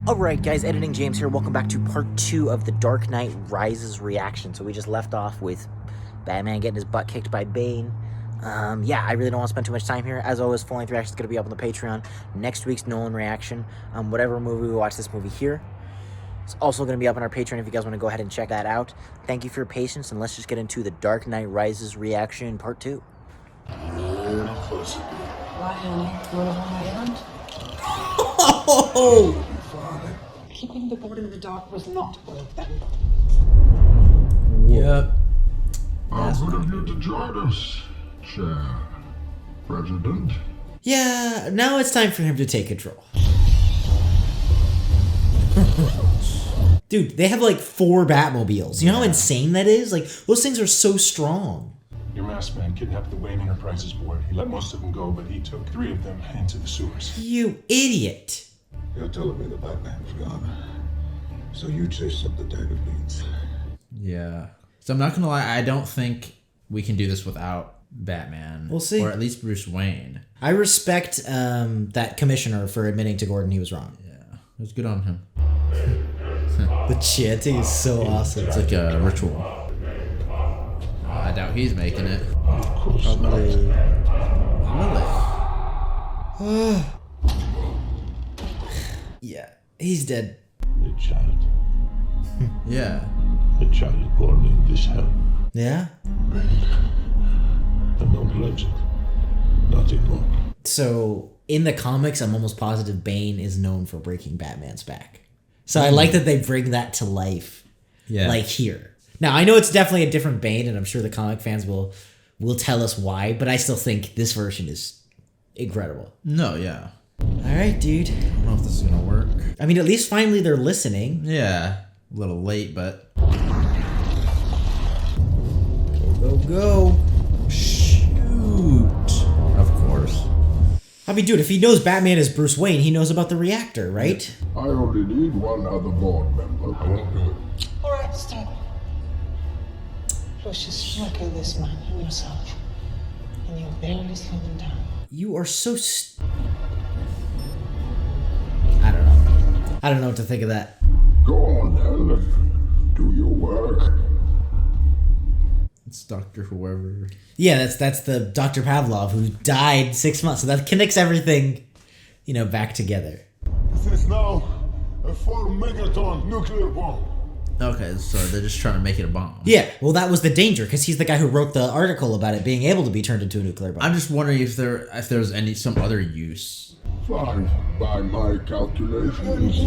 Alright guys, Editing James here. Welcome back to part 2 of the Dark Knight Rises reaction. So we just left off with Batman getting his butt kicked by Bane. Yeah, I really don't want to spend too much time here. As always, full-length reaction is going to be up on the Patreon. Next week's Nolan reaction, whatever movie we watch this movie here, it's also going to be up on our Patreon if you guys want to go ahead and check that out. Thank you for your patience, and let's just get into the Dark Knight Rises reaction part 2. A little closer. Why, honey? You want to hold my hand? Oh! Keeping the board in the dark was not worth them. Yep. How good of you to join us, Chair President. Yeah, now it's time for him to take control. Dude, they have like 4 Batmobiles. You know how insane that is? Like, those things are so strong. Your masked man kidnapped the Wayne Enterprises board. He let most of them go, but he took 3 of them into the sewers. You idiot. You're telling me the Batman's gone. So you chased up the David Beans. Yeah. So I'm not gonna lie, I don't think we can do this without Batman. We'll see. Or at least Bruce Wayne. I respect that commissioner for admitting to Gordon he was wrong. Yeah. It was good on him. The chanting is so awesome. It's like a ritual. I doubt he's making it. Probably. Lilith. Yeah, he's dead. A child. Yeah. A child born in this hell. Yeah? A known legend. Nothing more. So, in the comics, I'm almost positive Bane is known for breaking Batman's back. So I like that they bring that to life, like here. Now, I know it's definitely a different Bane, and I'm sure the comic fans will tell us why, but I still think this version is incredible. No, yeah. All right, dude. I don't know if this is gonna work. I mean, at least finally they're listening. Yeah. A little late, but... Go, go. Shoot. Of course. I mean, dude, if he knows Batman is Bruce Wayne, he knows about the reactor, right? I only need one other board member. I won't do it. All right, stop. Lucius, you kill this man and yourself. And you'll barely slow them down. You are so I don't know what to think of that. Go on, then. Do your work. It's Dr. Whoever. Yeah, that's the Dr. Pavlov who died 6 months. So that connects everything, you know, back together. This is now a 4-megaton nuclear bomb. Okay, so they're just trying to make it a bomb. Yeah, well, that was the danger, because he's the guy who wrote the article about it being able to be turned into a nuclear bomb. I'm just wondering if there's some other use. Fine, by my calculations.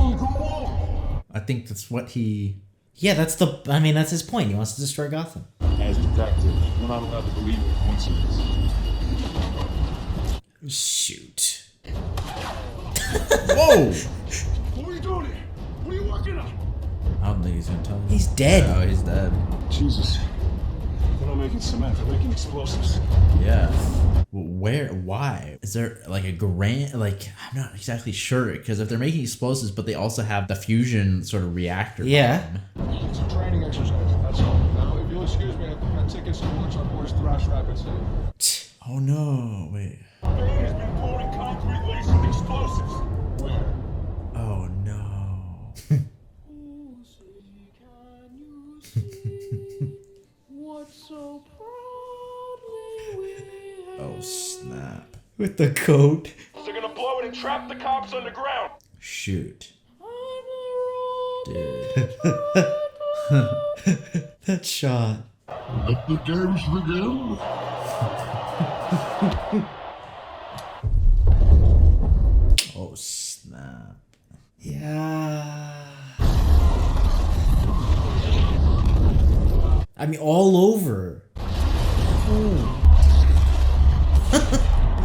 I think that's what he... Yeah, that's his point. He wants to destroy Gotham. As detective, we're not allowed to believe in coincidence. Shoot. Whoa! What are you doing here? What are you working on? I don't think he's gonna tell me. He's dead. Oh, he's dead. Jesus. They're not making cement, they're making explosives. Yeah. Where? Why? Is there like a grand? Like, I'm not exactly sure, because if they're making explosives, but they also have the fusion sort of reactor. Yeah. It's a training exercise, that's all. Now, if you'll excuse me, I've got tickets to watch our boys thrash rapids. Oh no! Wait. Bane has been pouring concrete laced with explosives. Where? Oh no! Oh snap! With the coat. They're gonna blow it and trap the cops underground. Shoot. Dude. That shot. Let the games begin. Oh snap! Yeah. I mean, all over.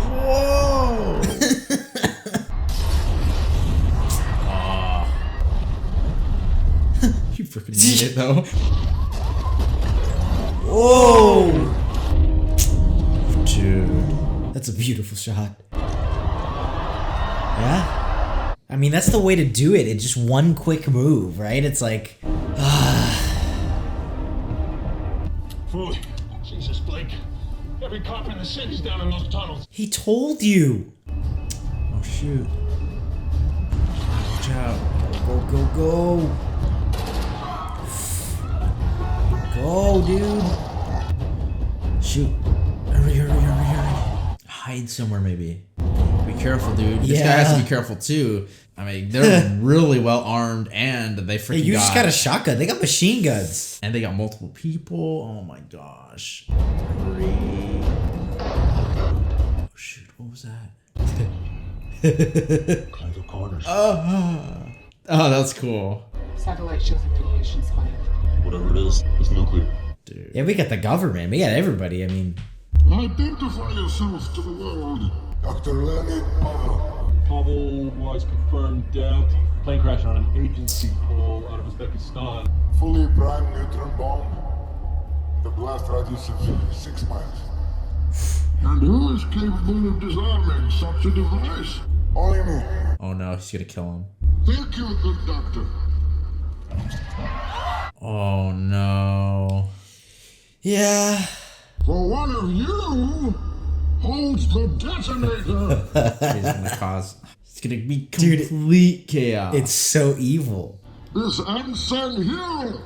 Whoa! You freaking need it though. Whoa! Dude. That's a beautiful shot. Yeah? I mean, that's the way to do it. It's just one quick move, right? It's like... Hooley. Jesus, Blake. Every cop in the city's down in those tunnels. He told you. Oh shoot. Watch out. Go, Go, go. Go, dude. Shoot. Hurry. Hide somewhere, maybe. Be careful, dude. This Yeah. guy has to be careful, too. I mean, they're really well armed, and they freaking You just got a shotgun. They got machine guns. And they got multiple people. Oh my gosh. Hurry. Oh shoot, what was that? Clear the corners. Oh, that's cool. Satellite shows a radiation spike. Whatever it is, it's nuclear. Dude. Yeah, we got the government. We got everybody. I mean, Identify yourself to the world. Dr. Leonid Pavel. Pavel was confirmed dead. Plane crash on an agency pole out of Uzbekistan. Fully primed neutron bomb. The blast radius of 6 miles. And who is capable of disarming such a device? Only me. Oh no, he's gonna kill him. Thank you, good doctor. Oh no. yeah. For one of you holds the detonator. He's gonna cause. It's gonna be complete chaos. It's so evil. This unsung hero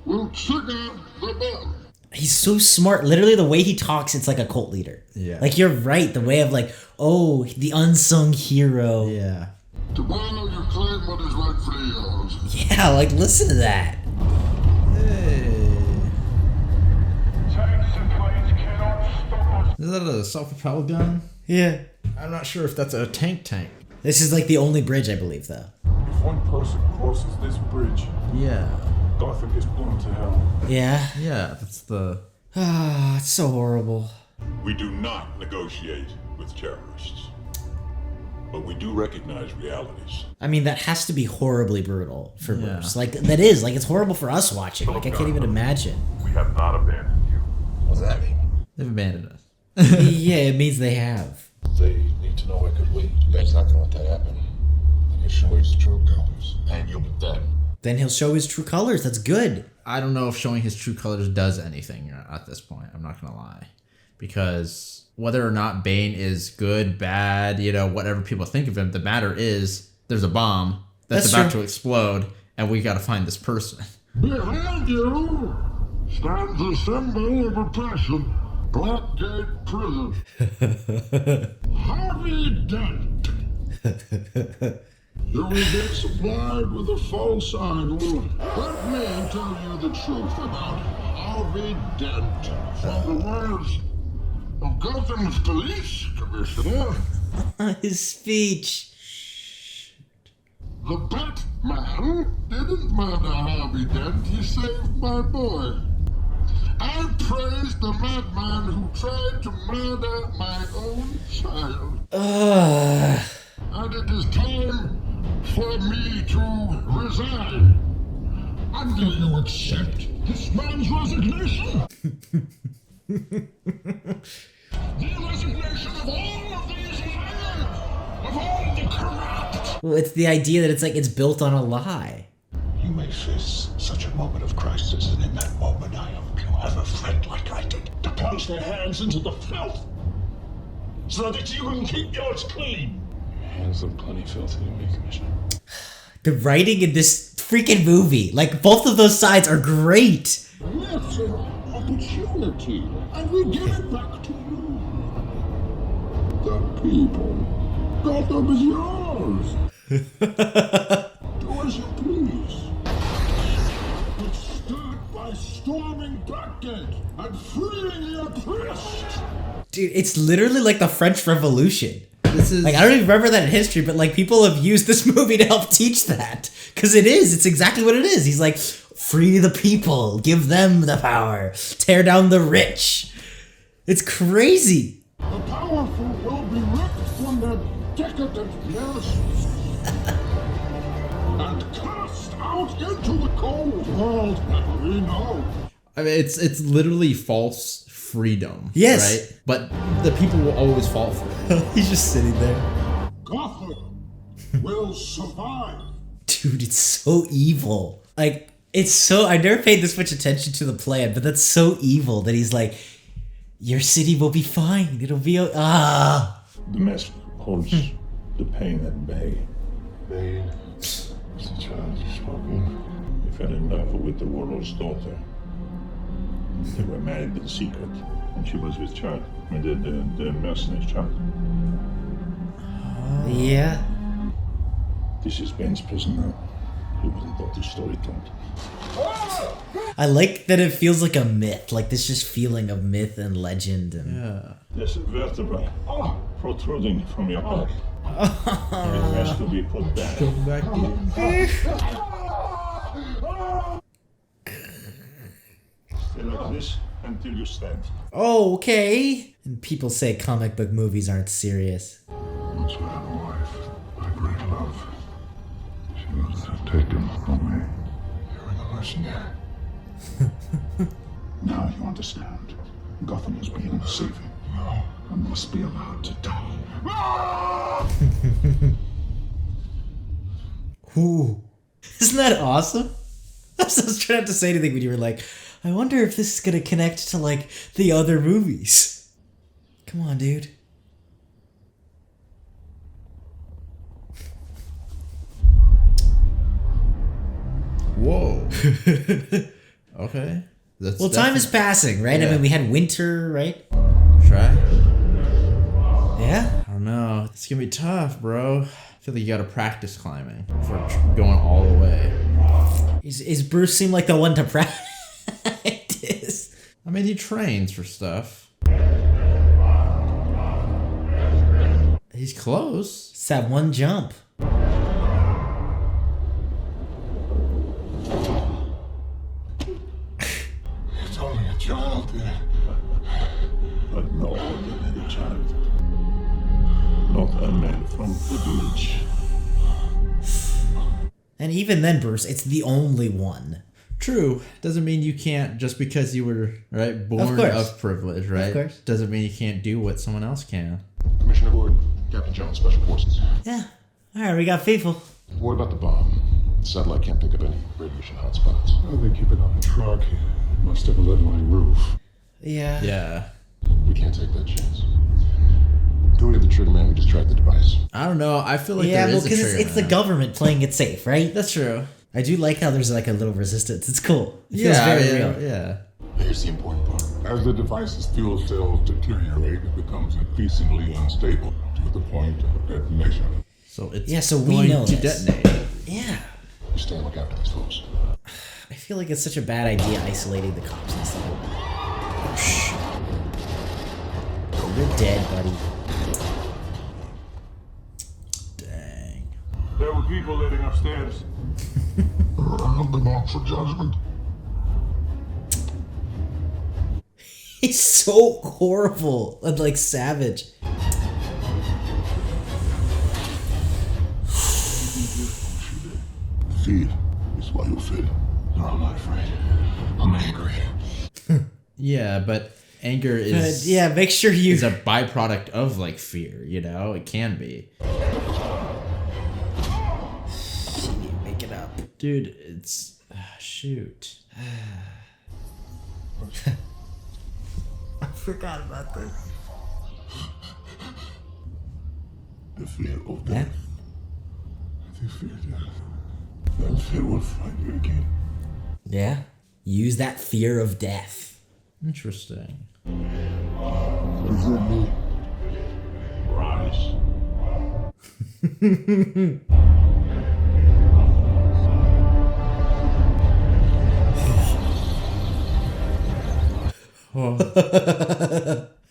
will trigger the bomb. He's so smart. Literally, the way he talks, it's like a cult leader. Yeah. Like, you're right. The way of like, oh, the unsung hero. Yeah. Tomorrow you claim what is rightfully yours. Yeah, like, listen to that. Is that a self-propelled gun? Yeah. I'm not sure if that's a tank. This is like the only bridge, I believe, though. If one person crosses this bridge, Yeah. Gotham is going to hell. Yeah. Yeah, that's the. Ah, it's so horrible. We do not negotiate with terrorists, but we do recognize realities. I mean, that has to be horribly brutal for Yeah. Bruce. Like, that is. Like, it's horrible for us watching. Like, I can't even imagine. We have not abandoned you. What's that mean? They've abandoned us. Yeah, it means they have. They need to know I could wait. Ben's not gonna let that happen. Then you show his true colors, and you'll be dead. Then he'll show his true colors. That's good. I don't know if showing his true colors does anything at this point. I'm not gonna lie, because whether or not Bane is good, bad, whatever people think of him, the matter is there's a bomb that's about to explode, and we gotta find this person. Behind you stands a symbol of oppression. Blackgate Prison. Harvey Dent. You will get supplied with a false idol. Let me tell you the truth about Harvey Dent. From the words of Gotham's police commissioner, His speech. the Batman didn't murder Harvey Dent, he saved my boy. I praise the madman who tried to murder my own child. And it is time for me to resign. And do you accept this man's resignation? The resignation of all of these men, of all the corrupt. Well, it's the idea that it's built on a lie. You may face such a moment of crisis, and in that moment I hope you have a friend like I did to plunge their hands into the filth so that you can keep yours clean. Hands look plenty filthy to me, Commissioner. The writing in this freaking movie, like, both of those sides are great. That's an opportunity, and we give it back to you. The people. Gotham is yours. Do as you please. But start by storming Blackgate and freeing the oppressed. Dude, it's literally like the French Revolution. This is Like, I don't even remember that in history, but, like, people have used this movie to help teach that. Because it's exactly what it is. He's like, free the people, give them the power, tear down the rich. It's crazy. The powerful will be ripped from their decadent nests and cast out into the cold world that we know. I mean, it's literally false freedom. Yes. Right? But the people will always fall for it. He's just sitting there. Gotham will survive. Dude, it's so evil. Like, it's so... I never paid this much attention to the plan, but that's so evil that he's like, your city will be fine. It'll be... The mess holds the pain at bay. Bane is a child. fell in love with the warlord's daughter. They were married in secret, and she was his child, the mercenary's child. Yeah. This is Bane's prisoner. Who would have thought this story told? I like that it feels like a myth, like this just feeling of myth and legend. And Yeah. There's a vertebra protruding from your back. It has to be put back. Come back here. Stay like this until you stand. oh, okay. And people say comic book movies aren't serious. Once I had a wife, my great love. She was taken from me. You're a mercenary. Now you understand. Gotham was beyond saving. No. I must be allowed to die. Ooh. Isn't that awesome? I was trying not to say anything when you were like, I wonder if this is going to connect to, like, the other movies. Come on, dude. Whoa. Okay. That's Well, time is passing, right? Yeah. I mean, we had winter, right? Try. Yeah? I don't know. It's gonna be tough, bro. I feel like you gotta practice climbing before going all the way. Is Bruce seem like the one to practice? I mean, he trains for stuff. He's close. It's that one jump. It's only a child there. But no ordinary child. Not a man from the village. And even then, Bruce, it's the only one. True. Doesn't mean you can't, just because you were born course. of privilege, right? Of course. Doesn't mean you can't do what someone else can. Commissioner Board, Captain Jones, Special Forces. Yeah. All right, we got faithful. What about the bomb? The satellite can't pick up any radiation hotspots. Oh, they keep it on a truck. It must have a leveling roof. Yeah. Yeah. We can't take that chance. Do we have the trigger man? We just tried the device. I don't know. I feel like Yeah, there well, is a because trigger it's the man. government playing it safe, right? That's true. I do like how there's like a little resistance. It's cool. It feels very real. Yeah. Here's the important part. As the device's fuel cells deteriorate, it becomes increasingly unstable to the point of detonation. So it's Yeah, so we going know to this. detonate. Yeah. You stay and look after these folks. I feel like it's such a bad idea isolating the cops and stuff. You're dead, buddy. Dang. There were people living upstairs. Round them off for judgment. He's so horrible and like savage. Fear is why you fear. No, I'm not afraid. I'm angry. Yeah, but anger But is yeah, make sure you. is a byproduct of like fear. You know, it can be. Make it up. Dude, it's shoot. I forgot about this. The fear of Yeah. death. If you fear death, then fear will find you again. Yeah. Use that fear of death. Interesting. Is it me? Rise.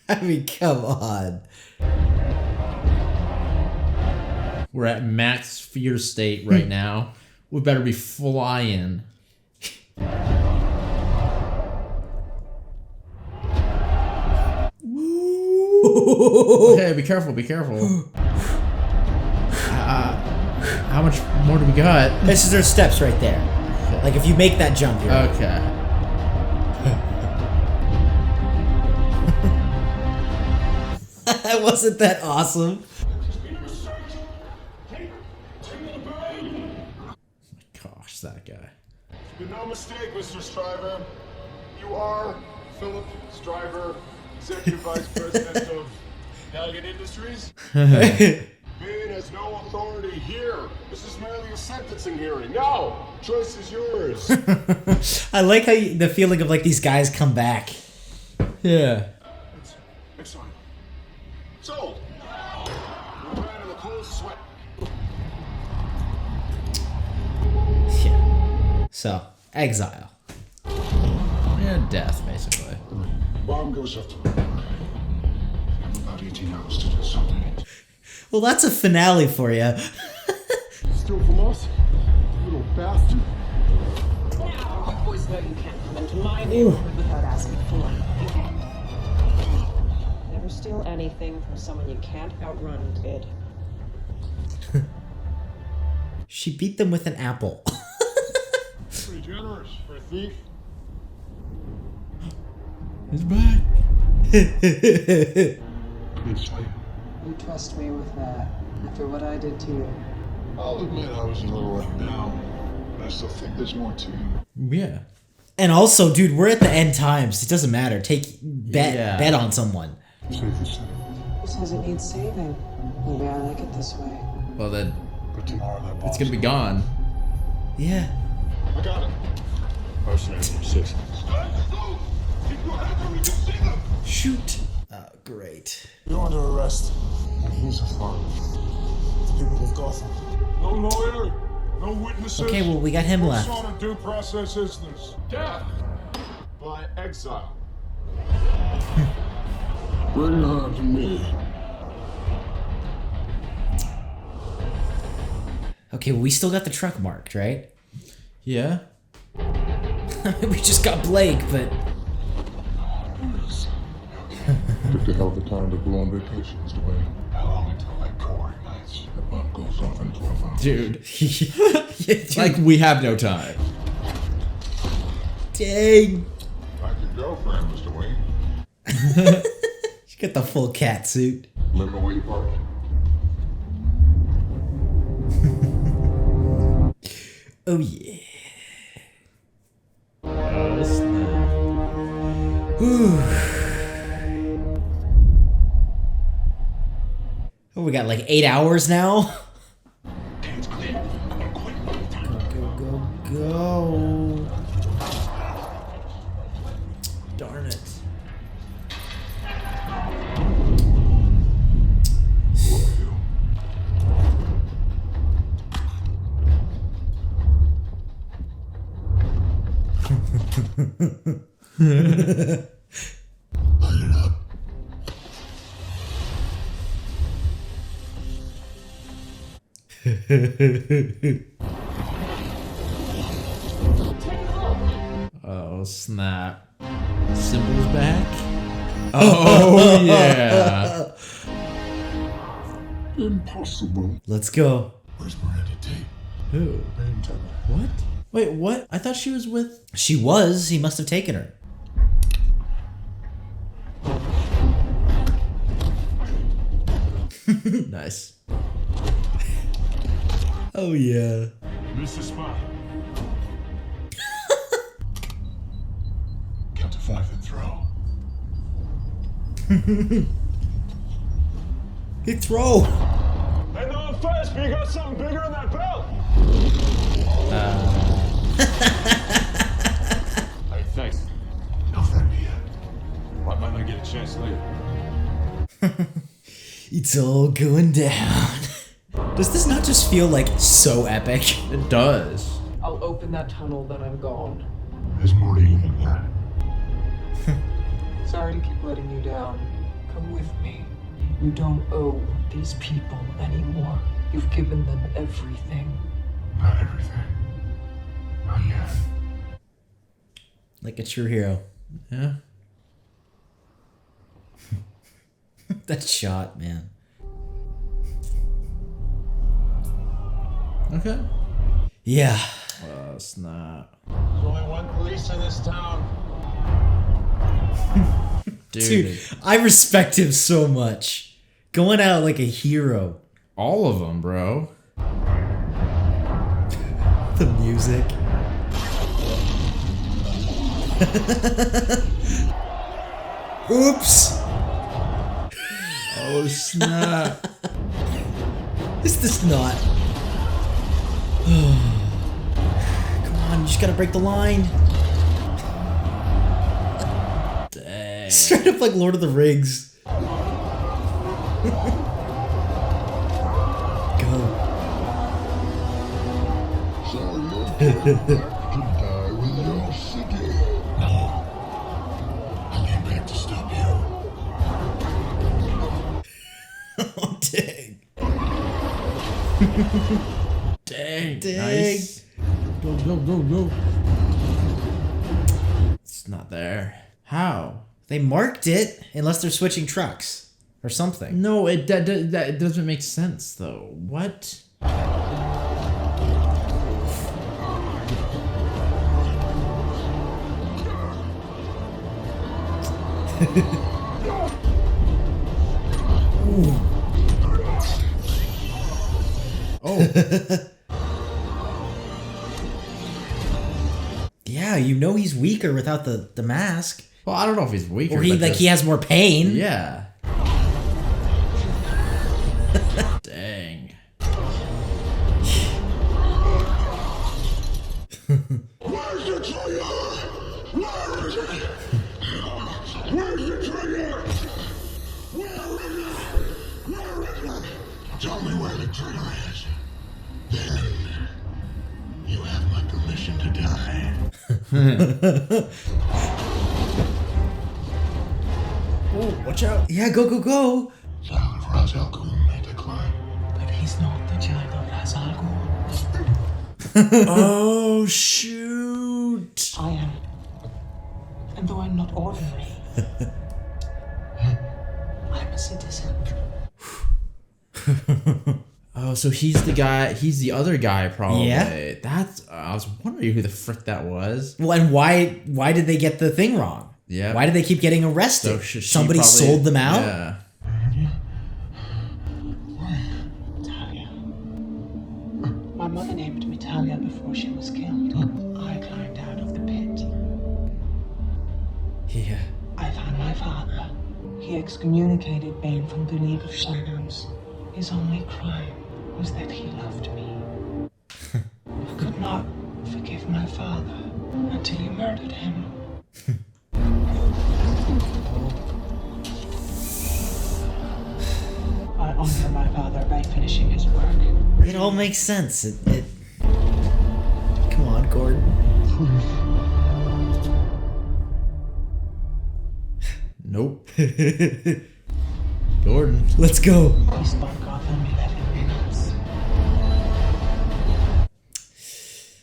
I mean, come on. We're at max fear state right now. We better be flying. Okay, be careful, be careful. How much more do we got? This is their steps right there. Like if you make that jump, you're Okay. Wasn't that awesome? Gosh, that guy. You're no mistake, Mr. Stryver. You are Philip Stryver, Executive Vice President of Halligan Industries. Bane has no authority here. This is merely a sentencing hearing. No, choice is yours. I like how the feeling of like these guys come back. Yeah. It's on. Sold. We're tired of the cold sweat. Yeah. So, exile. Yeah, death, basically. Bomb goes up tomorrow. I have about 18 hours to do something. Well, that's a finale for you. Steal from us? You little bastard. Now, you boys know you can't come into my neighborhood without asking for it. Never steal anything from someone you can't outrun, kid. She beat them with an apple. Pretty generous for a thief. He's back. It's like, You trust me with that, after what I did to you. I'll admit I was a little let down, but I still think there's more to you. Yeah. And also, dude, we're at the end times. It doesn't matter. Bet on someone. Safe to say. Who says it needs saving? Maybe I like it this way. Well, then But tomorrow that boss. it's gonna be gone. Yeah. I got it. Mercenary from 6. Shoot. Oh, great. You're under arrest. And he's a father. The people of Gotham. No lawyer, no witnesses. Okay, well, we got him What left. sort of due process is this? Death by exile. Bring her to me. Okay, well, we still got the truck marked, right? Yeah. We just got Blake, but... Took the hell of a time to go on vacations, Dwayne. How long until that core ignites? That bomb goes off in 12 hours. Dude. Yeah, dude. Like, we have no time. Dang. Like your girlfriend, Mr. Wayne. She got the full cat suit. Remember where you parked? Oh, yeah. Oh, snap. Whew. Oh, we got like 8 hours now? It's clear. I'm quitting. Go. Darn it. Light it up. Oh, snap. Symbol's back? Oh, yeah. Impossible. Let's go. Where's Miranda Tate? Who? Bane tell me. What? Wait, what? I thought she was with... She was. He must have taken her. Nice. Oh, yeah. Miss the spot. Count to 5 and throw. Big throw. I know I'm fast, but you got something bigger in that belt. Hey, thanks. No thank me yet. I might not get a chance later. It's all going down. Does this not just feel like so epic? It does. I'll open that tunnel, then I'm gone. There's more to you than that. Sorry to keep letting you down. Come with me. You don't owe these people anymore. You've given them everything. Not everything. Not yet. Like a true hero. Yeah. That shot, man. Okay. Yeah. Oh, snap. There's only one police in this town. Dude, I respect him so much. Going out like a hero. All of them, bro. The music. Oops. Oh, snap. Is this not? Come on, you just gotta break the line. Dang. Straight up like Lord of the Rings. Go. So you're going back to die with your city. No. I came back to stop you. Oh, dang. Dang. Dang. Nice. Go. It's not there. How? They marked it, unless they're switching trucks or something. No, that doesn't make sense though. What? Oh. Yeah, you know he's weaker without the mask. Well, I don't know if he's weaker. Or he but he has more pain. Yeah. Dang. Where's the trigger? Where is it? Where's the trigger? Where is it? Tell me where the trigger is. Then you have my permission to die. Oh, watch out. Yeah, go. Child of Ra's al Ghul may decline. But he's not the child of Ra's al Ghul. Oh shoot. I am. And though I'm not ordinary, I'm a citizen. Oh, so he's the guy. He's the other guy, probably. Yeah. That's. I was wondering who the frick that was. Well, and why did they get the thing wrong? Yeah. Why did they keep getting arrested? So she Somebody probably- sold them out? Yeah. Talia. My mother named me Talia before she was killed. I climbed out of the pit. Yeah. I found my father. He excommunicated Bane from the League of Shadows. His only crime was that he loved me. I could not forgive my father until he murdered him. I honor my father by finishing his work. It all makes sense. It Come on, Gordon. Nope. Gordon. Let's go. He spun Gotham 11 minutes.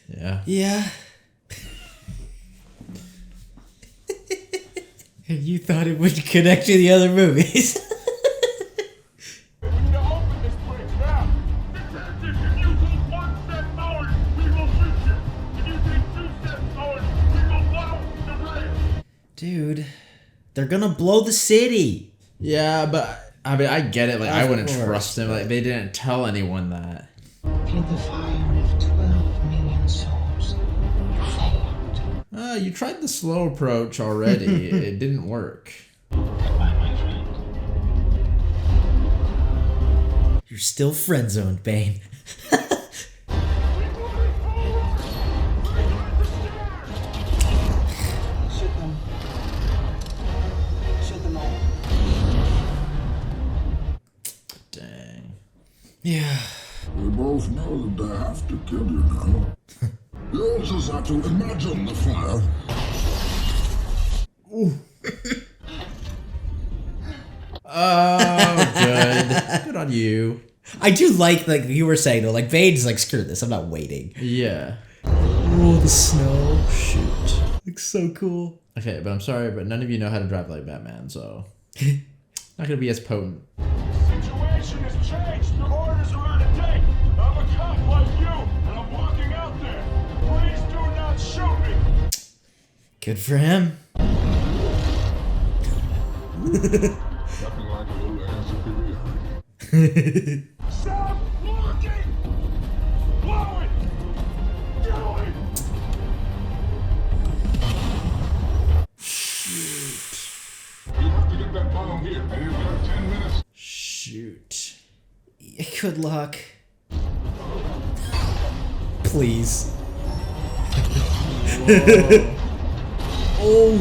Yeah. Yeah. You thought it would connect to the other movies. We need to open this place now. If you take 1 step forward, we will shoot you. If you take 2 steps forward, we will blow the bridge. Dude, they're gonna blow the city. Yeah, but I mean, I get it. Like, I Of wouldn't course. trust him. Like, they didn't tell anyone that. Feed the fire of 12 million souls. You failed. You tried the slow approach already. It didn't work. Goodbye, my friend. You're still friend zoned, Bane. Shoot them. Shoot them all. Dang. Yeah. We both know that they have to kill you now. Yours is that to imagine the fire. Oh, good. Good on you. I do like you were saying though, like Bane's like, screw this, I'm not waiting. Yeah. Oh, the snow. Shoot. Looks so cool. Okay, but I'm sorry, but none of you know how to drive like Batman, so not gonna be as potent. Situation has changed. The orders are out of date. I'm a cop like you, and I'm walking out there. Please do not shoot me. Good for him. Nothing like a little air superiority. Stop walking. Blow it. Do it. You have to get that bomb here, and you've got 10 minutes. Shoot. Good luck. Please. Oh.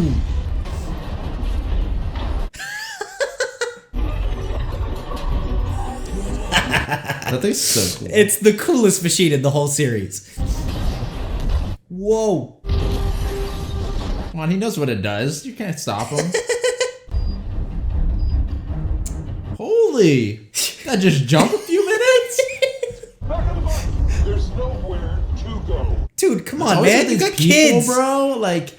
That thing's so cool. It's the coolest machine in the whole series. Whoa. Come on, he knows what it does. You can't stop him. Holy! That just jumped a few minutes? Back on the bus. There's nowhere to go. Dude, come It's on, always man. with You these got people, kids. bro. Like,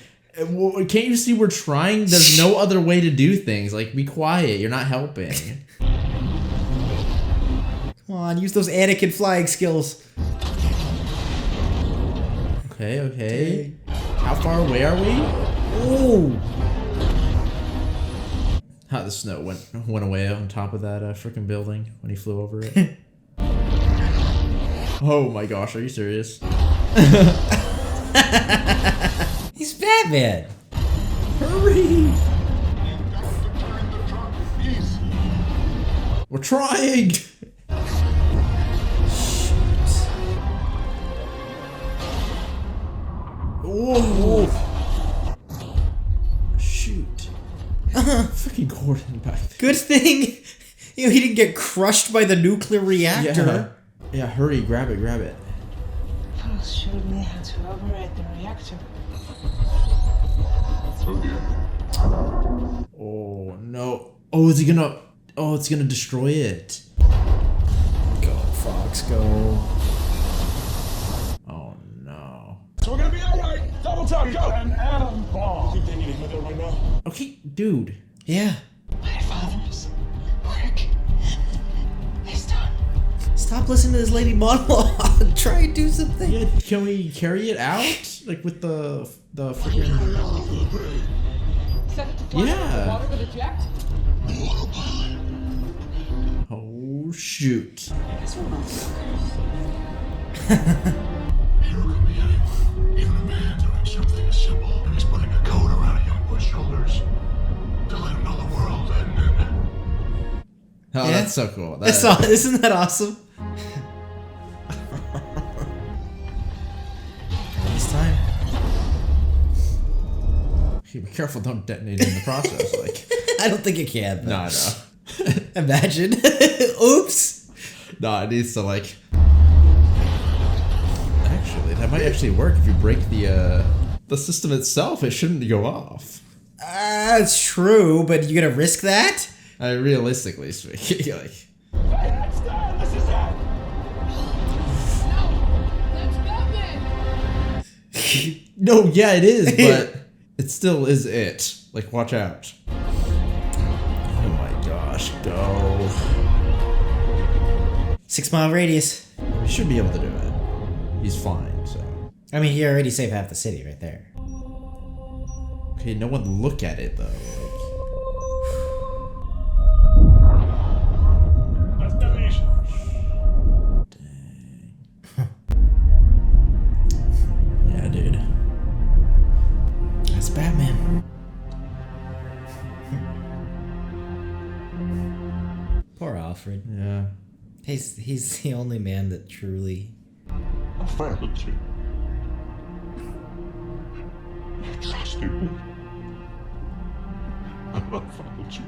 can't you see we're trying? There's no other way to do things. Like, be quiet. You're not helping. Come on, use those Anakin flying skills. Okay. How far away are we? Oh. How the snow went away on top of that freaking building when he flew over it. Oh my gosh, are you serious? He's Batman. Hurry! You got to turn the truck east. We're trying! Whoa! Shoot. Freaking Gordon back there. Good thing he didn't get crushed by the nuclear reactor. Yeah, hurry, grab it. Frost showed me how to operate the reactor. Oh dear. Oh no. Oh, it's gonna destroy it. Go, Fox, go. Oh no. So we're gonna be alright. Double tap, go. An atom bomb. You think they need to hit there right now? Okay, dude. Yeah. My father's work is done. Stop listening to this lady monologue. Try and do something. Yeah, can we carry it out? Like with the freaking... Set it to fly. Yeah. Water with eject. Oh shoot. Even a man doing something as simple as putting a coat around a young boy's shoulders to let him know the world hadn't ended. Oh, Yeah. that's so cool. Isn't that awesome? This time. Be careful, don't detonate in the process. Like, I don't think it can. no. Imagine. Oops. No, it needs to like. Actually, that might actually work if you break the system itself. It shouldn't go off. It's true, but you gonna risk that? Realistically speaking, like. Hey, that's that. This is that. Let's go, Bane. No, yeah, it is, but it still is it. Like, watch out. Oh my gosh, go. 6 mile radius. We should be able to do it. He's fine, so. I mean, he already saved half the city right there. Okay, no one look at it though. That's detonation. Yeah, dude. That's Batman. Poor Alfred. Yeah. He's the only man that truly. I followed you. You trusted me. I followed you.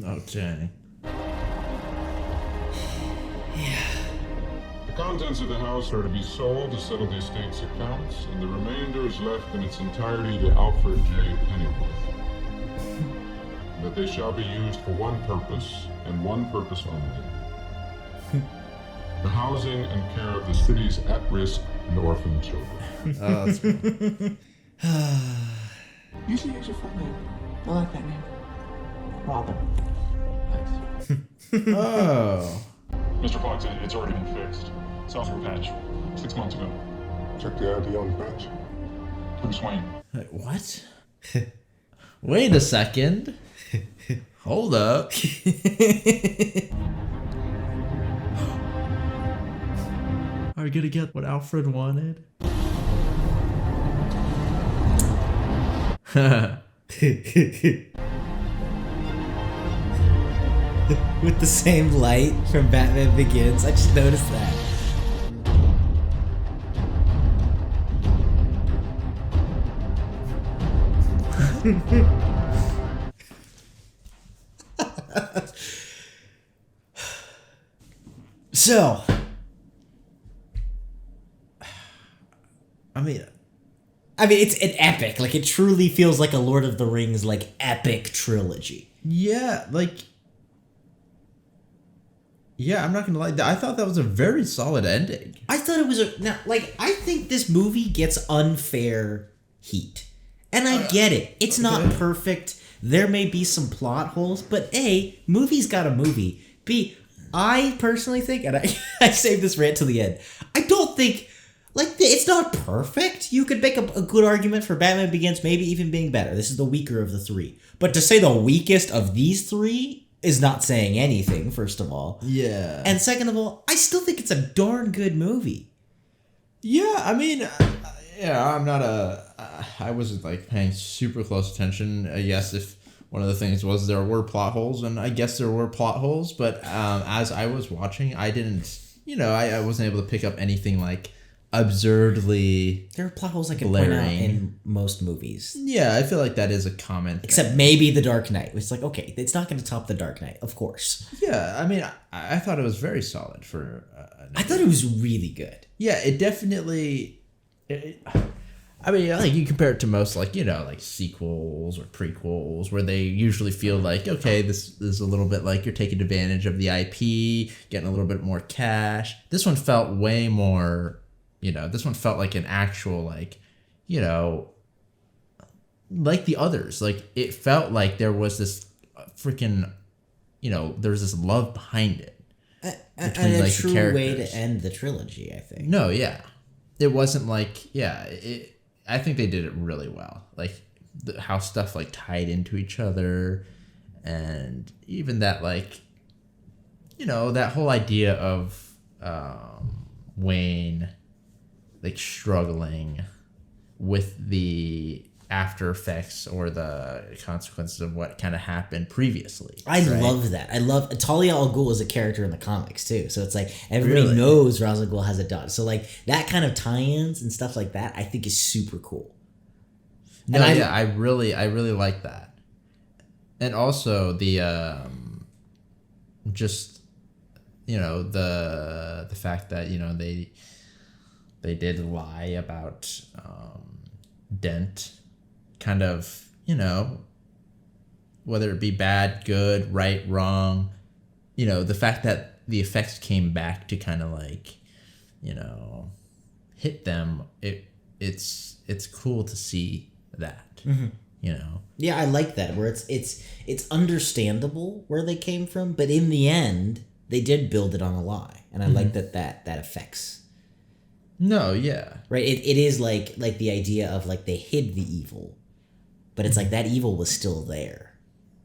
Okay. The contents of the house are to be sold to settle the estate's accounts, and the remainder is left in its entirety to Alfred J. Pennyworth. That they shall be used for one purpose, and one purpose only. The housing and care of the city's at-risk and orphan children. Oh, that's cool. You should use your full name. I like that name. Robin. Oh. Mr. Fox, it's already been fixed. Software patch. 6 months ago. Check the ID on the patch. Bruce Wayne. Wait, what? Wait a second. Hold up. Are we gonna get what Alfred wanted? with the same light from Batman Begins. I just noticed that. So, I mean, it's an epic. Like, it truly feels like a Lord of the Rings, like, epic trilogy. Yeah, like... Yeah, I'm not gonna lie. I thought that was a very solid ending. I thought it was I think this movie gets unfair heat. And I get it. It's not perfect. There may be some plot holes, but A, movie's got a movie. B, I personally think, and I saved this rant to the end, I don't think, like, it's not perfect. You could make a good argument for Batman Begins maybe even being better. This is the weaker of the three. But to say the weakest of these three is not saying anything, first of all. Yeah. And second of all, I still think it's a darn good movie. Yeah, I mean, I'm not I wasn't, like, paying super close attention. Yes, if one of the things was there were plot holes, and I guess there were plot holes, but as I was watching, I didn't, I wasn't able to pick up anything, like, absurdly There are plot holes I can point out in most movies. Yeah, I feel like that is a common thing. Except maybe The Dark Knight. It's like, okay, it's not going to top The Dark Knight, of course. Yeah, I mean, I thought it was very solid for... I thought it was really good. Yeah, it definitely... I mean, I think you compare it to most, like, like sequels or prequels, where they usually feel like, okay, this is a little bit like you're taking advantage of the IP, getting a little bit more cash. This one felt way more, this one felt like an actual, like, like the others. Like, it felt like there was this freaking, there was this love behind it. And a like, true way to end the trilogy, I think. No, yeah. It wasn't like, I think they did it really well. Like, how stuff, like, tied into each other, and even that, like, that whole idea of Wayne, like, struggling with the after effects or the consequences of what kind of happened previously. I love that. I love Talia al Ghul as a character in the comics too. So it's like everybody knows Ra's al Ghul has a daughter. So like that kind of tie-ins and stuff like that, I think is super cool. No, and I really like that. And also the just the fact that they did lie about Dent. Kind of, whether it be bad, good, right, wrong, the fact that the effects came back to kind of like, hit them. It's cool to see that, Yeah, I like that where it's understandable where they came from, but in the end, they did build it on a lie, and I like that affects. No, yeah, right. It is like the idea of like they hid the evil. But it's like that evil was still there.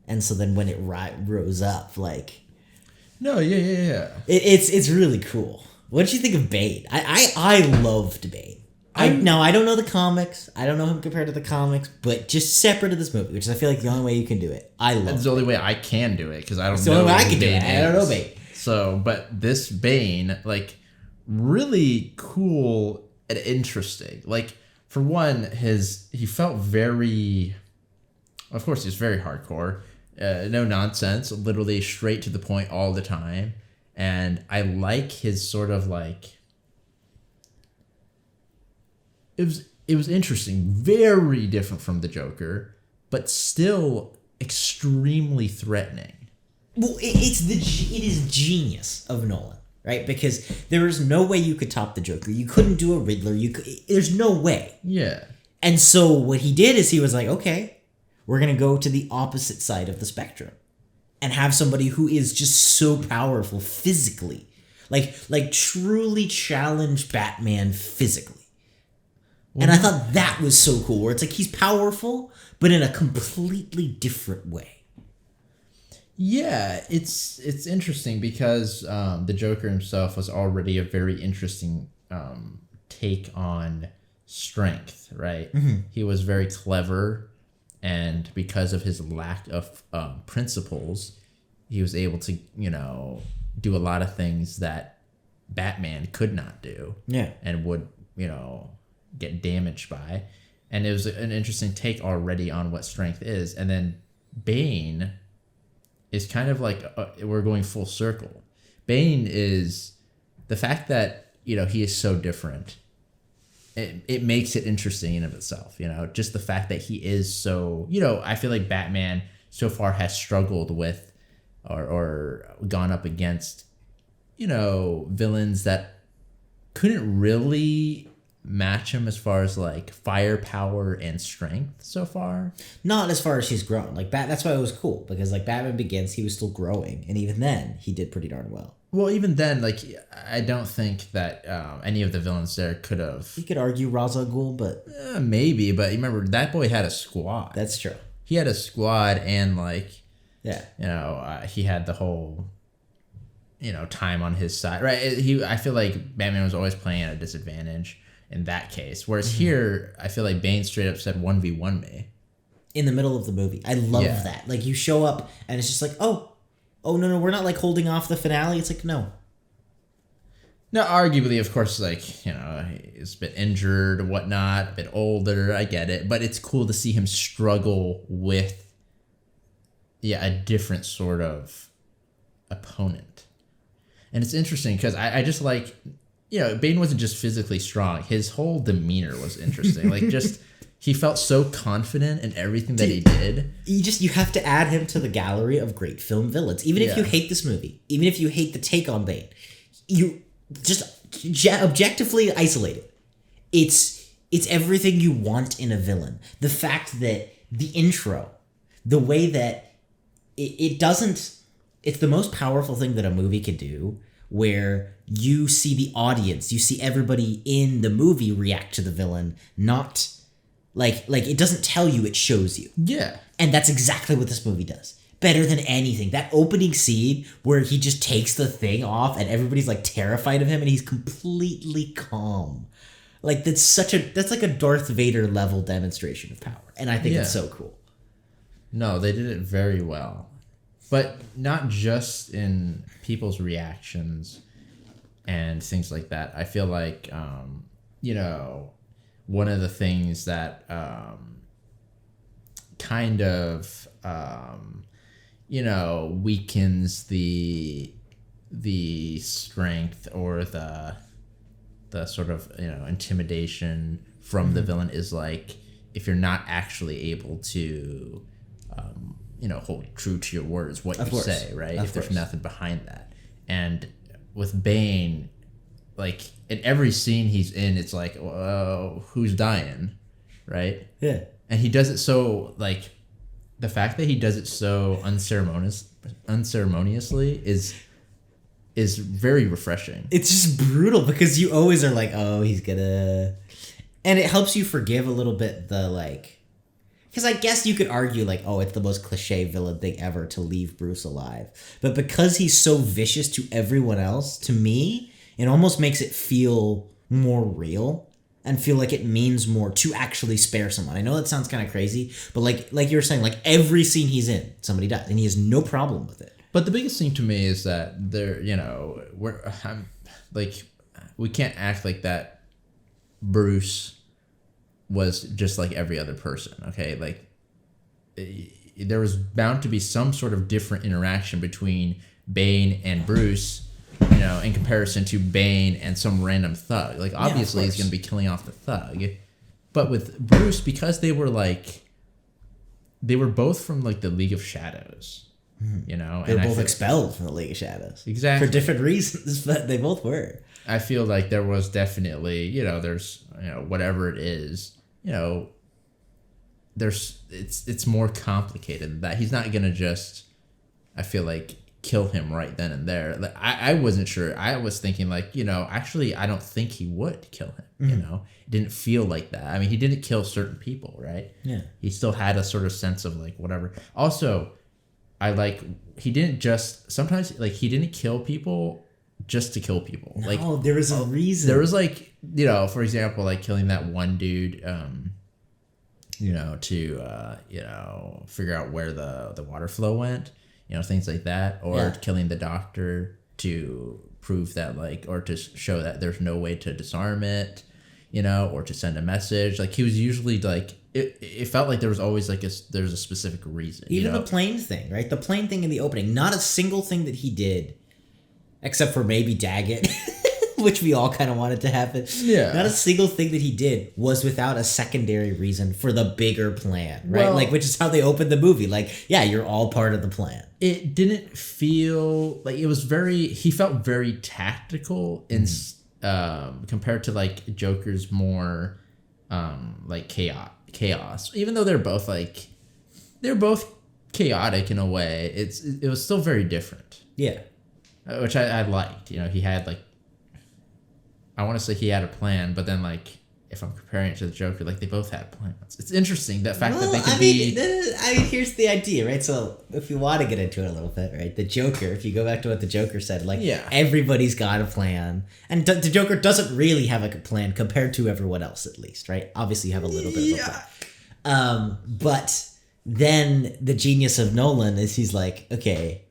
And so then when it rose up, like... No, yeah. It's really cool. What did you think of Bane? I loved Bane. Now, I don't know the comics. I don't know him compared to the comics. But just separate of this movie, which is I feel like the only way you can do it. I love it. It's the only way I can do it, because I don't know It's the only way I can do it. I don't know Bane. So, but this Bane, like, really cool and interesting. Like... For one, he felt very, of course, he's very hardcore, no nonsense, literally straight to the point all the time. And I like his sort of like, it was interesting, very different from the Joker, but still extremely threatening. Well, it is genius of Nolan. Right? Because there is no way you could top the Joker. You couldn't do a Riddler. There's no way. Yeah. And so what he did is he was like, okay, we're going to go to the opposite side of the spectrum and have somebody who is just so powerful physically. Like truly challenge Batman physically. And I thought that was so cool, where it's like he's powerful, but in a completely different way. Yeah, it's interesting because the Joker himself was already a very interesting take on strength, right? Mm-hmm. He was very clever, and because of his lack of principles, he was able to, you know, do a lot of things that Batman could not do. Yeah. And would, you know, get damaged by. And it was an interesting take already on what strength is. And then Bane is kind of like, we're going full circle. Bane is the fact that, you know, he is so different. It makes it interesting in of itself, you know, just the fact that he is so, you know, I feel like Batman so far has struggled with or gone up against, you know, villains that couldn't really match him as far as like firepower and strength so far. Not as far as he's grown. Like that's why it was cool, because like Batman Begins, he was still growing, and even then he did pretty darn well. Well, even then, like, I don't think that any of the villains there could have. You could argue Ra's al Ghul, but maybe. But remember, that boy had a squad. That's true. He had a squad, and like, yeah, you know, he had the whole, you know, time on his side, right? I feel like Batman was always playing at a disadvantage in that case, whereas here, I feel like Bane straight up said 1v1 me in the middle of the movie. I love that. Like, you show up, and it's just like, oh no, we're not like holding off the finale. It's like, no. Now, arguably, of course, like, you know, he's a bit injured or whatnot, a bit older. I get it, but it's cool to see him struggle with, a different sort of opponent. And it's interesting because I just like, you know, Bane wasn't just physically strong. His whole demeanor was interesting. Like, just, he felt so confident in everything that he did. You have to add him to the gallery of great film villains. Even if you hate this movie, even if you hate the take on Bane, you just objectively isolate it. It's everything you want in a villain. The fact that the intro, the way that it doesn't, it's the most powerful thing that a movie could do, where you see the audience, you see everybody in the movie react to the villain, not like it doesn't tell you, it shows you. Yeah. And that's exactly what this movie does. Better than anything. That opening scene where he just takes the thing off and everybody's like terrified of him and he's completely calm. Like, that's like a Darth Vader level demonstration of power. And I think it's so cool. No, they did it very well. But not just in people's reactions and things like that. I feel like, you know, one of the things that kind of, you know, weakens the strength or the sort of, you know, intimidation from the villain is like, if you're not actually able to, you know, hold true to your words, what you say, right? If there's nothing behind that. And with Bane, like, in every scene he's in, it's like, who's dying, right? Yeah. And he does it so, like, the fact that he does it so unceremoniously is very refreshing. It's just brutal because you always are like, oh, he's gonna... And it helps you forgive a little bit the, like... Because I guess you could argue, like, oh, it's the most cliche villain thing ever to leave Bruce alive. But because he's so vicious to everyone else, to me, it almost makes it feel more real and feel like it means more to actually spare someone. I know that sounds kind of crazy, but like you were saying, like, every scene he's in, somebody dies, and he has no problem with it. But the biggest thing to me is that there, you know, we can't act like that Bruce was just like every other person, okay? Like, there was bound to be some sort of different interaction between Bane and Bruce, you know, in comparison to Bane and some random thug. Like, obviously he's going to be killing off the thug. But with Bruce, because they were both from, like, the League of Shadows, you know? They were both expelled from the League of Shadows. Exactly. For different reasons, but they both were. I feel like there was definitely, you know, there's, you know, whatever it is, you know, it's more complicated than that. He's not going to just, I feel like, kill him right then and there. Like, I wasn't sure. I was thinking, like, you know, actually, I don't think he would kill him, you know? It didn't feel like that. I mean, he didn't kill certain people, right? Yeah. He still had a sort of sense of, like, whatever. Also, he didn't just, sometimes, like, he didn't kill people just to kill people. No, like, there was a reason. There was, like, you know, for example, like killing that one dude, you know, to you know, figure out where the water flow went. things like that, or Yeah. killing the doctor to prove that or to show that there's no way to disarm it, or to send a message. He was usually it felt like there was always there's a specific reason. Even the plane thing, right? The plane thing in the opening, not a single thing that he did, except for maybe Daggett, which we all kind of wanted to happen. Yeah. Not a single thing that he did was without a secondary reason for the bigger plan, right? Well, which is how they opened the movie. You're all part of the plan. It didn't feel like it was he felt very tactical in compared to Joker's more chaos. Even though they're both chaotic in a way, it was still very different. Yeah. Which I liked. He had I want to say he had a plan, but then if I'm comparing it to the Joker, they both had plans. It's interesting that fact that they could here's the idea, right? So if you want to get into it a little bit, right? The Joker, if you go back to what the Joker said, everybody's got a plan. And the Joker doesn't really have a plan compared to everyone else, at least, right? Obviously, you have a little bit of a plan. But then the genius of Nolan is he's okay,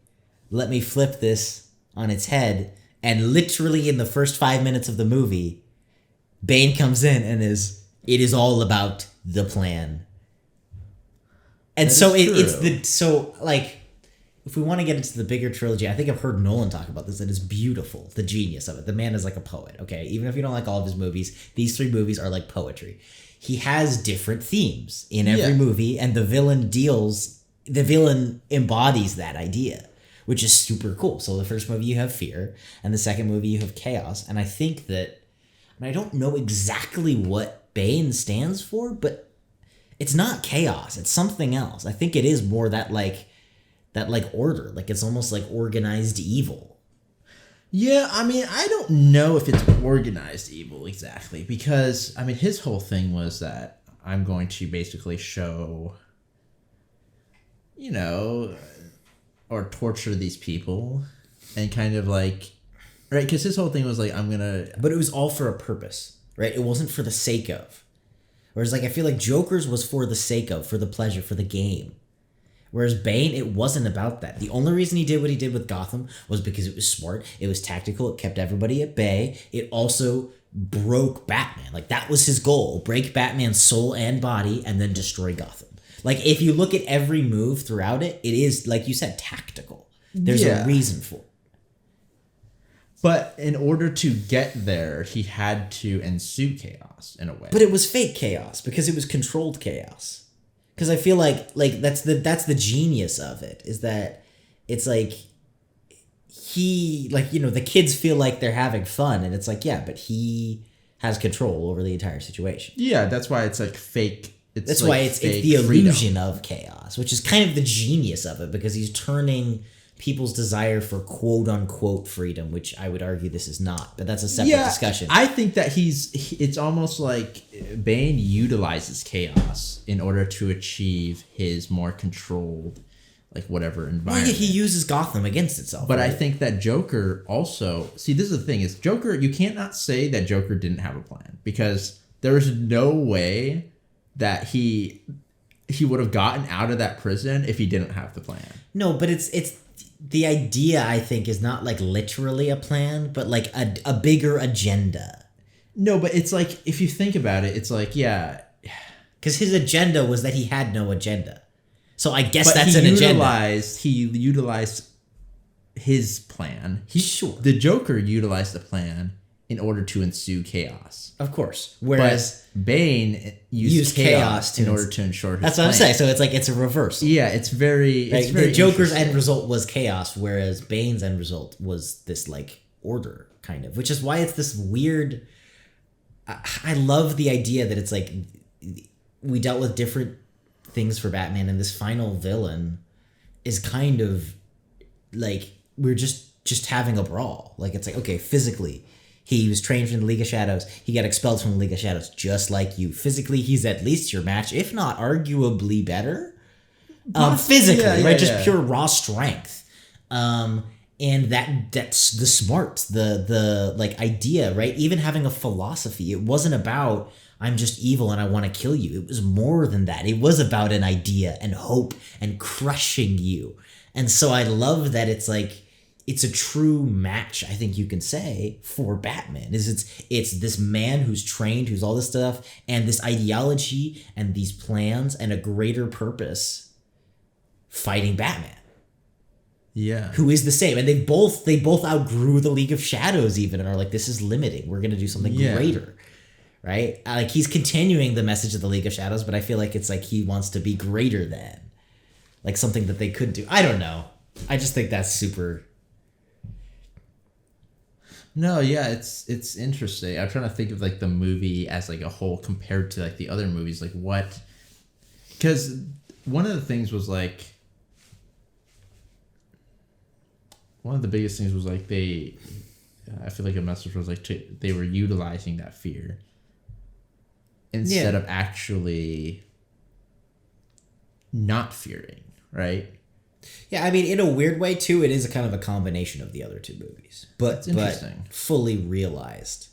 let me flip this on its head. And literally in the first 5 minutes of the movie, Bane comes in and it is all about the plan. And so if we want to get into the bigger trilogy, I think I've heard Nolan talk about this, and it's beautiful, the genius of it. The man is like a poet, okay? Even if you don't like all of his movies, these 3 movies are like poetry. He has different themes in every movie, and the villain embodies that idea, which is super cool. So the first movie you have fear, and the second movie you have chaos. And I think that, and I don't know exactly what Bane stands for, but it's not chaos. It's something else. I think it is more that order. It's almost like organized evil. Yeah, I don't know if it's organized evil exactly, because his whole thing was that I'm going to basically show, or torture these people, and kind of right, because his whole thing was But it was all for a purpose, right? It wasn't for the sake of. Whereas I feel like Joker's was for the sake of, for the pleasure, for the game. Whereas Bane, it wasn't about that. The only reason he did what he did with Gotham was because it was smart, it was tactical, it kept everybody at bay. It also broke Batman. That was his goal. Break Batman's soul and body, and then destroy Gotham. If you look at every move throughout it, it is, like you said, tactical. There's a reason for it. But in order to get there, he had to ensue chaos in a way. But it was fake chaos because it was controlled chaos. Because I feel like that's the genius of it, is that it's he, the kids feel like they're having fun, and it's but he has control over the entire situation. Yeah, that's why it's fake. That's why it's the illusion of chaos, which is kind of the genius of it, because he's turning people's desire for quote unquote freedom, which I would argue this is not, but that's a separate discussion. I think that it's almost like Bane utilizes chaos in order to achieve his more controlled, whatever environment. Well, he uses Gotham against itself. But right? I think that Joker also, this is the thing, is Joker, you cannot say that Joker didn't have a plan, because there is no way that he would have gotten out of that prison if he didn't have the plan. No, but it's the idea, I think, is not literally a plan, but a bigger agenda. No, but it's if you think about it, it's because his agenda was that he had no agenda. So I guess that's an agenda. He utilized his plan. Sure. The Joker utilized the plan in order to ensue chaos. Of course. Whereas Bane used chaos in order to ensure his That's what I'm saying. So it's a reversal. Yeah, it's very the Joker's end result was chaos, whereas Bane's end result was this order, kind of. Which is why it's this weird. I love the idea that it's we dealt with different things for Batman, and this final villain is kind of we're just having a brawl. It's okay, physically he was trained from the League of Shadows, he got expelled from the League of Shadows just like you. Physically he's at least your match, if not arguably better. Physically, right? Just pure raw strength. And that's the smarts, the idea, right? Even having a philosophy. It wasn't about I'm just evil and I want to kill you. It was more than that. It was about an idea and hope and crushing you. And so I love that it's like, it's a true match, I think you can say, for Batman. It's this man who's trained, who's all this stuff, and this ideology and these plans and a greater purpose fighting Batman. Yeah. Who is the same. And they both outgrew the League of Shadows even and are like, this is limiting. We're gonna do something greater. Right? Like he's continuing the message of the League of Shadows, but I feel like it's like he wants to be greater than. Like something that they could do. I don't know. I just think that's super. No, yeah, it's interesting. I'm trying to think of like the movie as like a whole compared to like the other movies. Like what? Because one of the things was like, one of the biggest things was like I feel like a message was like they were utilizing that fear instead of actually not fearing, right? Yeah, I mean, in a weird way, too, it is a kind of a combination of the other two movies. But fully realized.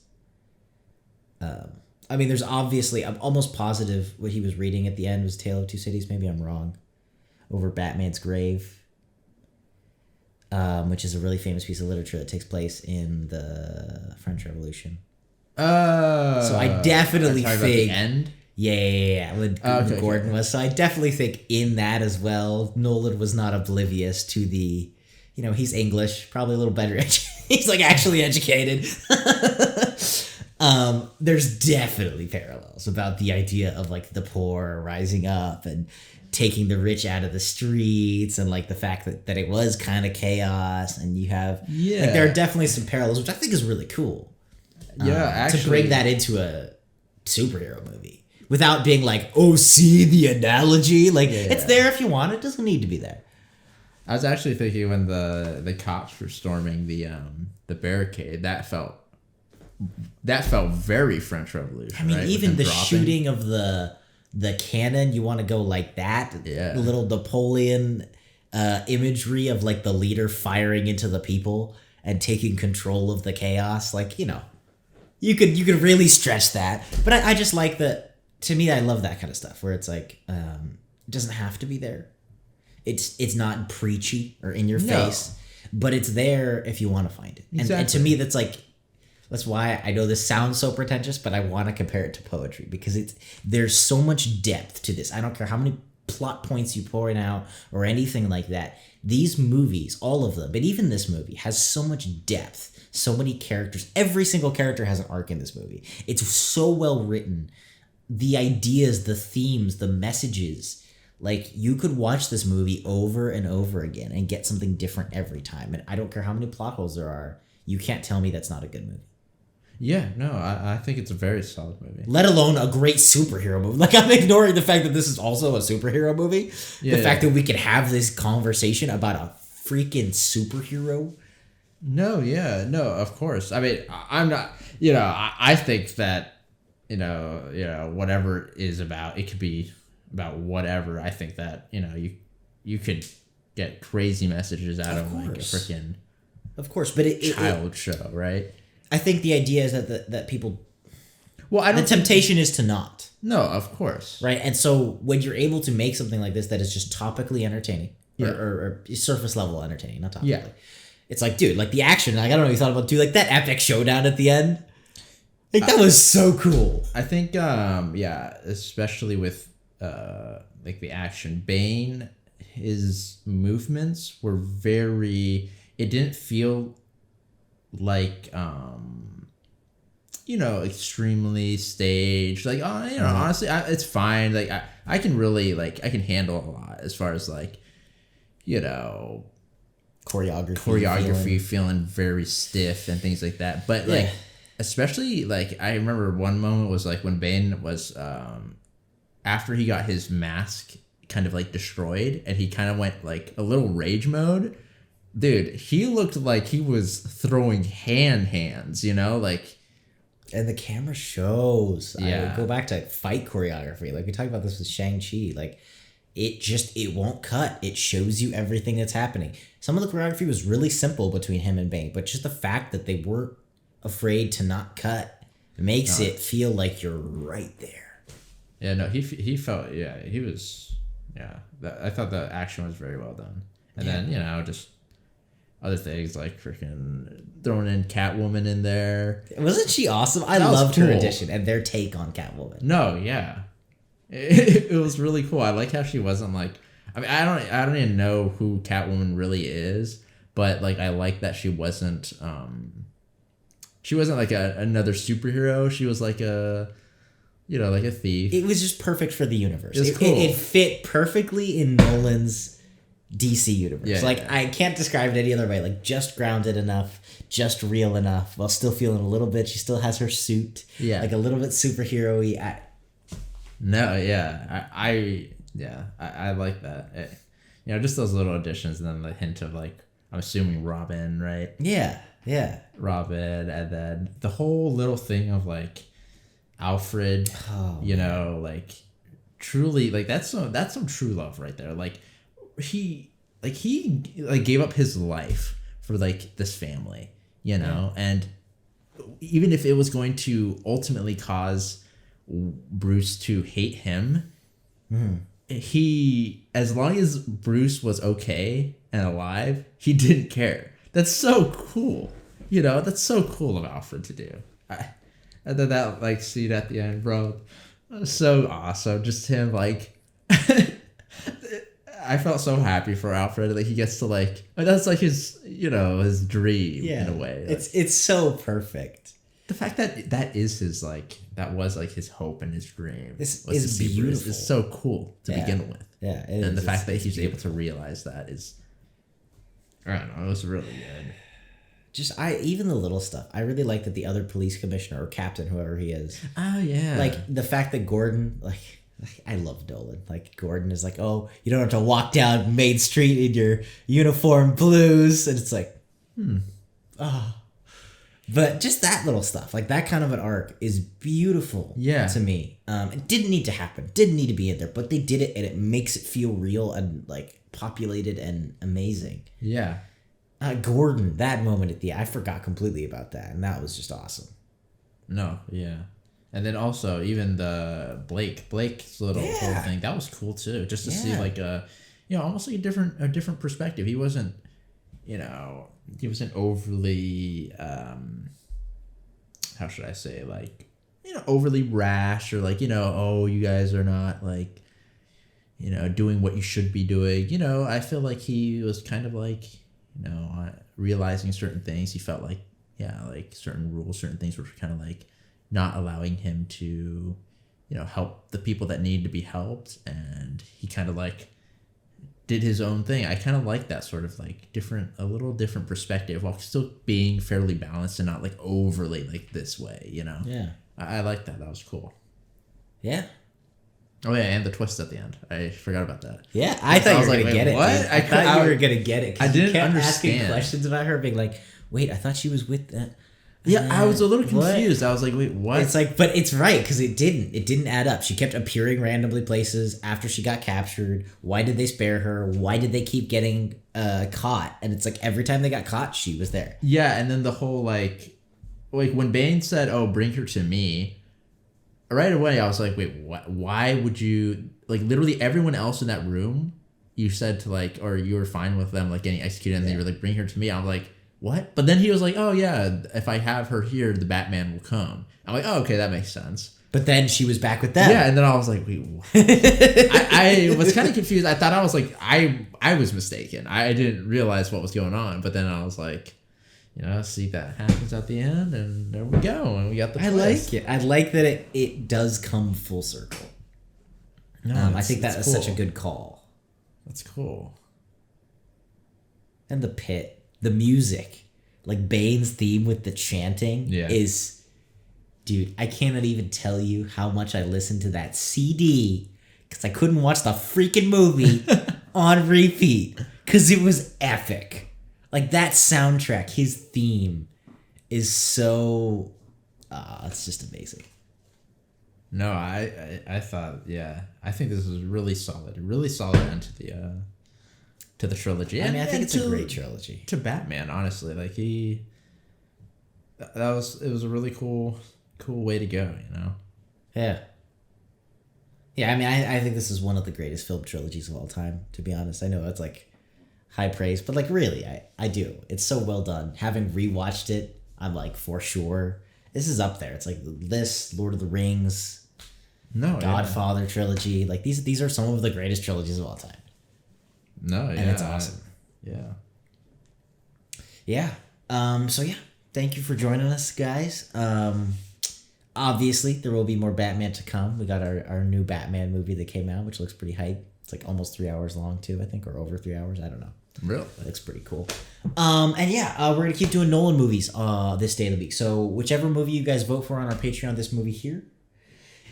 I mean, there's obviously... I'm almost positive what he was reading at the end was Tale of Two Cities. Maybe I'm wrong. Over Batman's grave. Which is a really famous piece of literature that takes place in the French Revolution. So I definitely think... About the end? Yeah. When Gordon was. So I definitely think in that as well, Nolan was not oblivious to the, he's English, probably a little better. He's like actually educated. There's definitely parallels about the idea of like the poor rising up and taking the rich out of the streets and like the fact that it was kind of chaos and you have, like there are definitely some parallels, which I think is really cool. Actually, to bring that into a superhero movie. Without being like, oh, see the analogy? Like, it's there if you want. It doesn't need to be there. I was actually thinking when the cops were storming the barricade, that felt very French Revolution. I mean, right? even the shooting of the cannon, you want to go like that? Yeah. The little Napoleon imagery of like the leader firing into the people and taking control of the chaos. Like, you could really stretch that. But I just like that. To me, I love that kind of stuff where it's like, it doesn't have to be there. It's not preachy or in your face, but it's there if you want to find it. And to me, that's why I know this sounds so pretentious, but I want to compare it to poetry because there's so much depth to this. I don't care how many plot points you pour out or anything like that. These movies, all of them, but even this movie has so much depth, so many characters. Every single character has an arc in this movie. It's so well written. The ideas, the themes, the messages, like you could watch this movie over and over again and get something different every time. And I don't care how many plot holes there are. You can't tell me that's not a good movie. Yeah, no, I think it's a very solid movie. Let alone a great superhero movie. Like I'm ignoring the fact that this is also a superhero movie. The fact that we could have this conversation about a freaking superhero. No, of course. I mean, I'm not, I think that, whatever it is about, it could be about whatever. I think that, you could get crazy messages out of like a freaking but child show, right? I think the idea is that people, the temptation is to not. No, of course. Right. And so when you're able to make something like this that is just topically entertaining or surface level entertaining, not topically. Yeah. It's like, dude, like the action, like I don't know what you thought about, dude, like that epic showdown at the end. Like that was so cool. I think, especially with like the action, Bane, his movements were it didn't feel like, extremely staged. Like, honestly, it's fine. Like I can really I can handle a lot as far as like, choreography feeling very stiff and things like that. But like, especially like I remember one moment was like when Bane was after he got his mask kind of like destroyed and he kind of went like a little rage mode. Dude, he looked like he was throwing hands, like. And the camera shows. I go back to fight choreography. Like we talked about this with Shang-Chi. Like it won't cut. It shows you everything that's happening. Some of the choreography was really simple between him and Bane, but just the fact that they weren't afraid to not cut makes it feel like you're right there. Yeah, no, he felt, he was, I thought the action was very well done. And then, you know, just other things like freaking throwing in Catwoman in there. Wasn't she awesome? I That was loved her cool. addition and their take on Catwoman. No, yeah. It was really cool. I like how she wasn't like, I mean, I don't even know who Catwoman really is, but like I like that she wasn't like another superhero. She was like a, you know, like a thief. It was just perfect for the universe. It was cool. It fit perfectly in Nolan's DC universe. Yeah, like, yeah. I can't describe it any other way. Like, just grounded enough, just real enough, while still feeling a little bit. She still has her suit. Yeah. Like, a little bit superhero-y. No, yeah, I like that. You know, just those little additions, and then the hint of like, I'm assuming Robin, right? Yeah. Robin, and then the whole little thing of like Alfred, you know, like truly, like that's some true love right there. Like he gave up his life for like this family, you know, and even if it was going to ultimately cause Bruce to hate him, he, as long as Bruce was okay and alive, he didn't care. That's so cool. You know, that's so cool of Alfred to do. And then that like scene at the end, bro, so awesome. Just him like, I felt so happy for Alfred. Like he gets to like, that's like his, you know, his dream in a way. Like, It's so perfect. the fact that that is his like, that was like his hope and his dream. This was is to see Bruce. beautiful. It's so cool to begin with. Yeah, And the fact that he's able to realize that is, I don't know, it was really good. Even the little stuff. I really like that the other police commissioner or captain, whoever he is, Oh yeah. like the fact that Gordon, like I love Dolan. Like Gordon is like, oh, you don't have to walk down Main Street in your uniform blues, and it's like, But just that little stuff, like that kind of an arc, is beautiful. Yeah. To me, it didn't need to happen, didn't need to be in there, but they did it, and it makes it feel real and like populated and amazing. Yeah. Gordon, that moment at the end, I forgot completely about that, and that was just awesome. No, yeah. And then also even the Blake's little whole thing, that was cool too. Just to see like a, you know, almost like a different perspective. He wasn't, you know, overly how should I say, like, you know, overly rash, or like, you know, oh, you guys are not like, you know, doing what you should be doing. You know, I feel like he was kind of like, you know, realizing certain things. He felt like, yeah, like certain rules, certain things were kind of like not allowing him to, you know, help the people that need to be helped. And he kind of like did his own thing. I kind of like that sort of like a little different perspective while still being fairly balanced and not like overly like this way, you know? Yeah. I like that. That was cool. Yeah. Oh yeah, and the twist at the end. I forgot about that. Yeah, I thought you were going to get it. What? Dude. I thought you were going to get it. I didn't you kept understand. asking questions about her, being like, wait, I thought she was with that. Yeah, I was a little What? confused. I was like, wait, what? It's like, but it's right, because it didn't add up. She kept appearing randomly places after she got captured. Why did they spare her? Why did they keep getting caught? And it's like every time they got caught, she was there. Yeah, and then the whole like when Bane said, "Oh, bring her to me," right away I was like, wait, what? Why would you, like, literally everyone else in that room, you said to like, or you were fine with them like getting executed, and then you were like, bring her to me. I'm like, what? But then he was like, oh yeah, if I have her here, the Batman will come. I'm like, oh, okay, that makes sense. But then she was back with them. Yeah, and then I was like, wait, what? I was kind of confused. I thought I was like, I was mistaken. I didn't realize what was going on. But then I was like, you know, see, that happens at the end, and there we go, and we got the twist. I like it. I like that it does come full circle. No, I think that is cool. such a good call. That's cool. And the pit. The music, like Bane's theme with the chanting, is, dude, I cannot even tell you how much I listened to that CD because I couldn't watch the freaking movie on repeat because it was epic. Like that soundtrack, his theme is so, it's just amazing. No, I thought, yeah, I think this was really solid end to the trilogy. I mean, I think it's a great trilogy. To Batman, honestly. Like, it was a really cool way to go, you know? Yeah. Yeah, I mean, I think this is one of the greatest film trilogies of all time, to be honest. I know it's like, high praise, but like really, I do. It's so well done. Having rewatched it, I'm like, for sure, this is up there. It's like this, Lord of the Rings, Godfather trilogy. Like these are some of the greatest trilogies of all time. No, and it's awesome. Yeah. So yeah, thank you for joining us, guys. Obviously, there will be more Batman to come. We got our new Batman movie that came out, which looks pretty hype. It's like almost 3 hours long too, I think, or over 3 hours. I don't know. Really? That looks pretty cool. And yeah, we're gonna keep doing Nolan movies this day of the week. So whichever movie you guys vote for on our Patreon, this movie here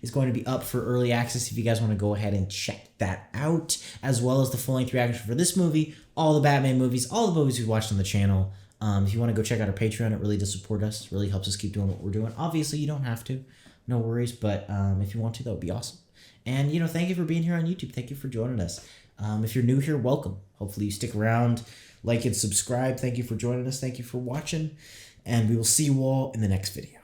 is going to be up for early access if you guys want to go ahead and check that out, as well as the full-length reaction for this movie, all the Batman movies, all the movies we've watched on the channel. If you want to go check out our Patreon, it really does support us. It really helps us keep doing what we're doing. Obviously, you don't have to. No worries. But if you want to, that would be awesome. And, thank you for being here on YouTube. Thank you for joining us. If you're new here, welcome. Hopefully you stick around, like and subscribe. Thank you for joining us. Thank you for watching. And we will see you all in the next video.